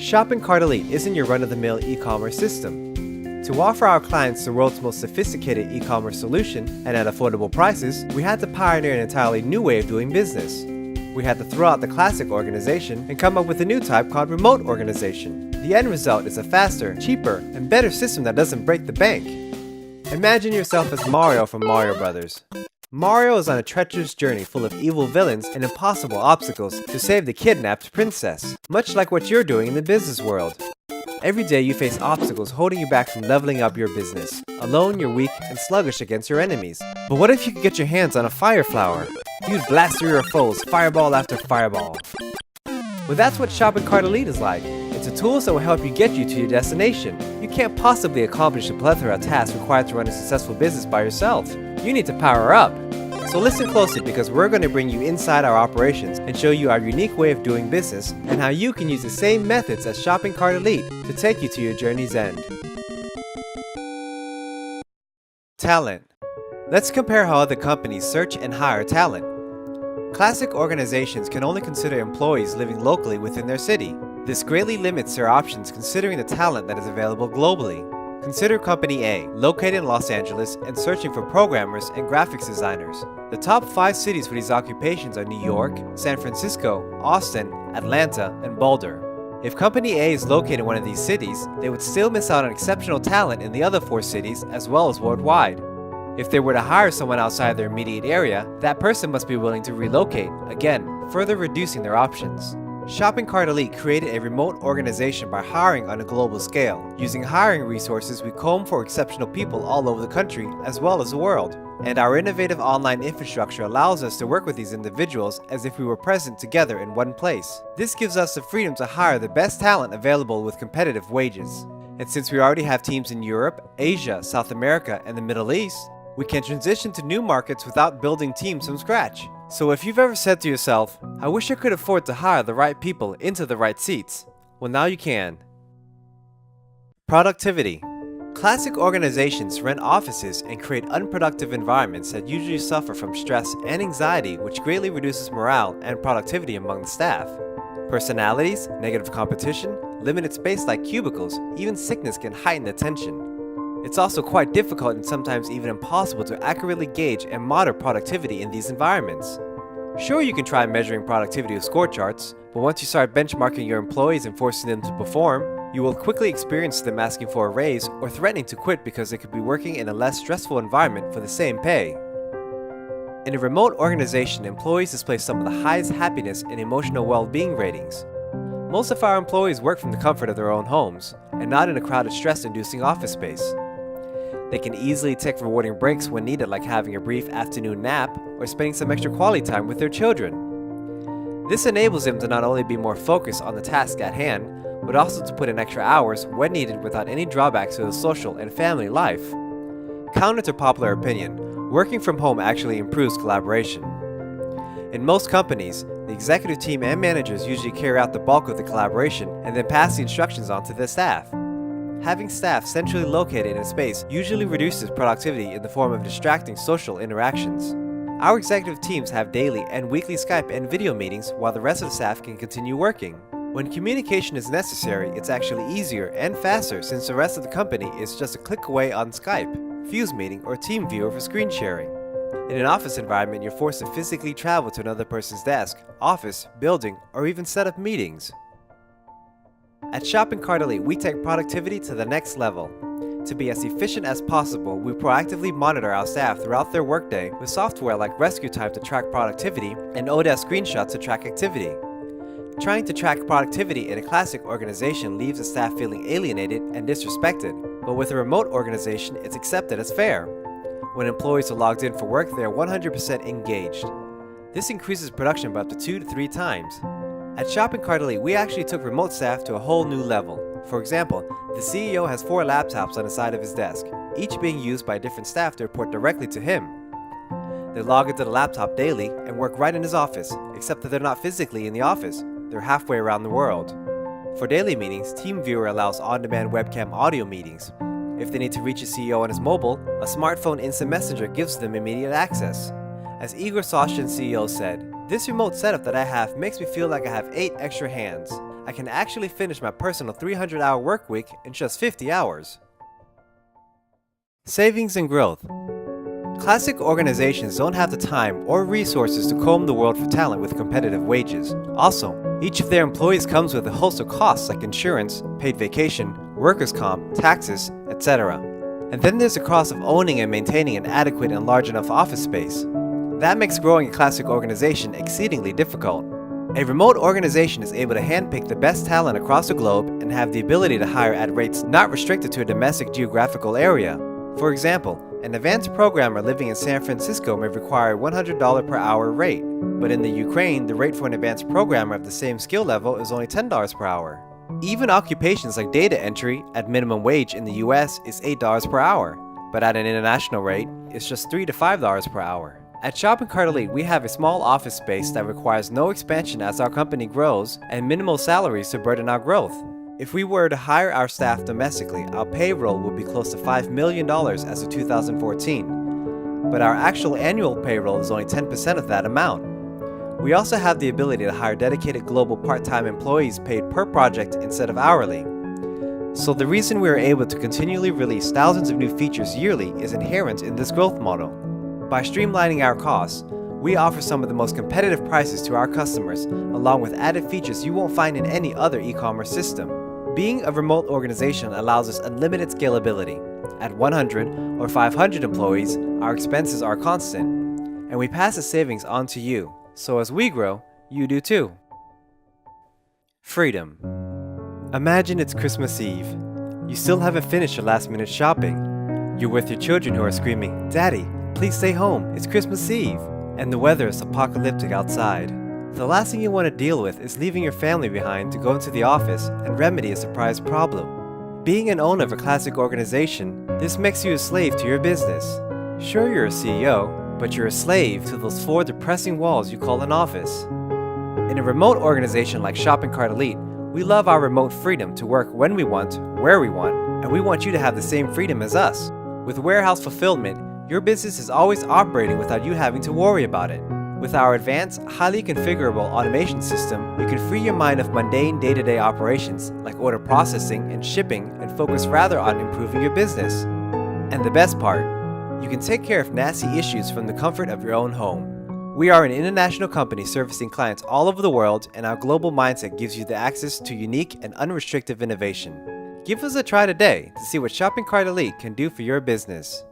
Shopping Cart Elite isn't your run-of-the-mill e-commerce system. To offer our clients the world's most sophisticated e-commerce solution and at affordable prices, we had to pioneer an entirely new way of doing business. We had to throw out the classic organization and come up with a new type called remote organization. The end result is a faster, cheaper, and better system that doesn't break the bank. Imagine yourself as Mario from Mario Brothers. Mario is on a treacherous journey full of evil villains and impossible obstacles to save the kidnapped princess, much like what you're doing in the business world. Every day you face obstacles holding you back from leveling up your business. Alone, you're weak and sluggish against your enemies. But what if you could get your hands on a fire flower? You'd blast through your foes, fireball after fireball. Well, that's what Shopping Cart Elite is like. It's a tool that will help you get you to your destination. You can't possibly accomplish the plethora of tasks required to run a successful business by yourself. You need to power up. So listen closely, because we're going to bring you inside our operations and show you our unique way of doing business and how you can use the same methods as Shopping Cart Elite to take you to your journey's end. Talent. Let's compare how other companies search and hire talent. Classic organizations can only consider employees living locally within their city. This greatly limits their options considering the talent that is available globally. Consider Company A, located in Los Angeles and searching for programmers and graphics designers. The top 5 cities for these occupations are New York, San Francisco, Austin, Atlanta, and Boulder. If Company A is located in one of these cities, they would still miss out on exceptional talent in the other 4 cities as well as worldwide. If they were to hire someone outside their immediate area, that person must be willing to relocate, again, further reducing their options. Shopping Cart Elite created a remote organization by hiring on a global scale. Using hiring resources, we comb for exceptional people all over the country as well as the world. And our innovative online infrastructure allows us to work with these individuals as if we were present together in one place. This gives us the freedom to hire the best talent available with competitive wages. And since we already have teams in Europe, Asia, South America, and the Middle East, we can transition to new markets without building teams from scratch. So if you've ever said to yourself, I wish I could afford to hire the right people into the right seats, well, now you can. Productivity. Classic organizations rent offices and create unproductive environments that usually suffer from stress and anxiety, which greatly reduces morale and productivity among the staff. Personalities, negative competition, limited space like cubicles, even sickness can heighten the tension. It's also quite difficult and sometimes even impossible to accurately gauge and monitor productivity in these environments. Sure, you can try measuring productivity with score charts, but once you start benchmarking your employees and forcing them to perform, you will quickly experience them asking for a raise or threatening to quit because they could be working in a less stressful environment for the same pay. In a remote organization, employees display some of the highest happiness and emotional well-being ratings. Most of our employees work from the comfort of their own homes, and not in a crowded, stress-inducing office space. They can easily take rewarding breaks when needed, like having a brief afternoon nap or spending some extra quality time with their children. This enables them to not only be more focused on the task at hand, but also to put in extra hours when needed without any drawbacks to the social and family life. Counter to popular opinion, working from home actually improves collaboration. In most companies, the executive team and managers usually carry out the bulk of the collaboration and then pass the instructions on to their staff. Having staff centrally located in a space usually reduces productivity in the form of distracting social interactions. Our executive teams have daily and weekly Skype and video meetings while the rest of the staff can continue working. When communication is necessary, it's actually easier and faster since the rest of the company is just a click away on Skype, Fuse Meeting, or TeamViewer for screen sharing. In an office environment, you're forced to physically travel to another person's desk, office, building, or even set up meetings. At Shopping Cart Elite, we take productivity to the next level. To be as efficient as possible, we proactively monitor our staff throughout their workday with software like Rescue Time to track productivity and Odesk Screenshots to track activity. Trying to track productivity in a classic organization leaves the staff feeling alienated and disrespected, but with a remote organization, it's accepted as fair. When employees are logged in for work, they are 100% engaged. This increases production by up to 2 to 3 times. At Shopping Cart Elite, we actually took remote staff to a whole new level. For example, the CEO has 4 laptops on the side of his desk, each being used by different staff to report directly to him. They log into the laptop daily and work right in his office, except that they're not physically in the office, they're halfway around the world. For daily meetings, TeamViewer allows on-demand webcam audio meetings. If they need to reach a CEO on his mobile, a smartphone instant messenger gives them immediate access. As Igor Soshin, CEO, said, "This remote setup that I have makes me feel like I have 8 extra hands. I can actually finish my personal 300-hour work week in just 50 hours. Savings and growth. Classic organizations don't have the time or resources to comb the world for talent with competitive wages. Also, each of their employees comes with a host of costs like insurance, paid vacation, workers' comp, taxes, etc. And then there's the cost of owning and maintaining an adequate and large enough office space. That makes growing a classic organization exceedingly difficult. A remote organization is able to handpick the best talent across the globe and have the ability to hire at rates not restricted to a domestic geographical area. For example, an advanced programmer living in San Francisco may require a $100 per hour rate, but in the Ukraine, the rate for an advanced programmer of the same skill level is only $10 per hour. Even occupations like data entry at minimum wage in the US is $8 per hour, but at an international rate, it's just $3 to $5 per hour. At Shopping Cart Elite, we have a small office space that requires no expansion as our company grows and minimal salaries to burden our growth. If we were to hire our staff domestically, our payroll would be close to $5 million as of 2014, but our actual annual payroll is only 10% of that amount. We also have the ability to hire dedicated global part-time employees paid per project instead of hourly. So the reason we are able to continually release thousands of new features yearly is inherent in this growth model. By streamlining our costs, we offer some of the most competitive prices to our customers, along with added features you won't find in any other e-commerce system. Being a remote organization allows us unlimited scalability. At 100 or 500 employees, our expenses are constant, and we pass the savings on to you. So as we grow, you do too. Freedom. Imagine it's Christmas Eve. You still haven't finished your last-minute shopping. You're with your children who are screaming, "Daddy, please stay home, it's Christmas Eve," and the weather is apocalyptic outside. The last thing you want to deal with is leaving your family behind to go into the office and remedy a surprise problem. Being an owner of a classic organization, this makes you a slave to your business. Sure, you're a CEO, but you're a slave to those four depressing walls you call an office. In a remote organization like Shopping Cart Elite, we love our remote freedom to work when we want, where we want, and we want you to have the same freedom as us. With warehouse fulfillment, your business is always operating without you having to worry about it. With our advanced, highly configurable automation system, you can free your mind of mundane day-to-day operations like order processing and shipping and focus rather on improving your business. And the best part, you can take care of nasty issues from the comfort of your own home. We are an international company servicing clients all over the world, and our global mindset gives you the access to unique and unrestricted innovation. Give us a try today to see what Shopping Cart Elite can do for your business.